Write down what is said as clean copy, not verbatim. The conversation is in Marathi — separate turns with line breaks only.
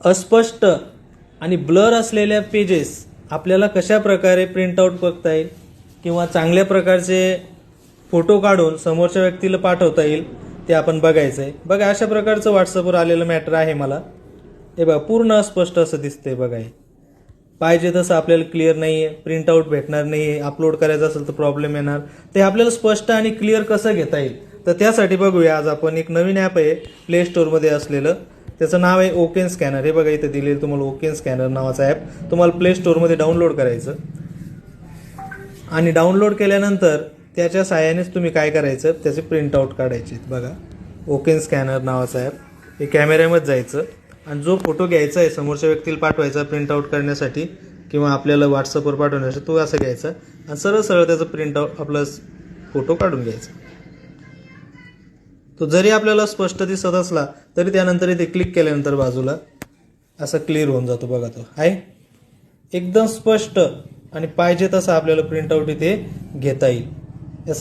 अस्पष्ट आणि ब्लर असलेल्या पेजेस आपल्याला कशा प्रकारे प्रिंटआउट बघता येईल किंवा चांगल्या प्रकारचे फोटो काढून समोरच्या व्यक्तीला पाठवता येईल ते आपण बघायचं आहे. बघा अशा प्रकारचं व्हॉट्सअपवर आलेलं मॅटर आहे मला. हे बघा पूर्ण अस्पष्ट असं दिसतंय. बघा हे पाहिजे तसं आपल्याला क्लिअर नाही आहे, प्रिंटआउट भेटणार नाही आहे, अपलोड करायचं असेल तर प्रॉब्लेम येणार. ते आपल्याला स्पष्ट आणि क्लिअर कसं घेता येईल तर त्यासाठी बघूया आज आपण एक नवीन ॲप आहे प्ले स्टोअरमध्ये असलेलं. त्याचं नाव आहे ओकेन स्कॅनर. हे बघा इथं दिलेलं तुम्हाला ओकेन स्कॅनर नावाचा ॲप तुम्हाला प्ले स्टोअरमध्ये डाउनलोड करायचं आणि डाउनलोड केल्यानंतर त्याच्या साहाय्यानेच तुम्ही काय करायचं त्याचे प्रिंटआउट काढायचे. बघा ओकेन स्कॅनर नावाचा ॲप. हे कॅमेऱ्यामध्ये जायचं आणि जो फोटो घ्यायचा आहे समोरच्या व्यक्तीला पाठवायचा प्रिंटआउट करण्यासाठी किंवा आपल्याला व्हॉट्सअपवर पाठवण्यासाठी तो असं घ्यायचा आणि सरळ सरळ त्याचं प्रिंटआउट आपला फोटो काढून घ्यायचा. तो जरी आपल्याला स्पष्ट दिसत असला तरी त्यानंतर इथे क्लिक केल्यानंतर बाजूला असं क्लिअर होऊन जातो. बघा तो आहे एकदम स्पष्ट आणि पाहिजे तसं आपल्याला प्रिंटआउट इथे घेता येईल.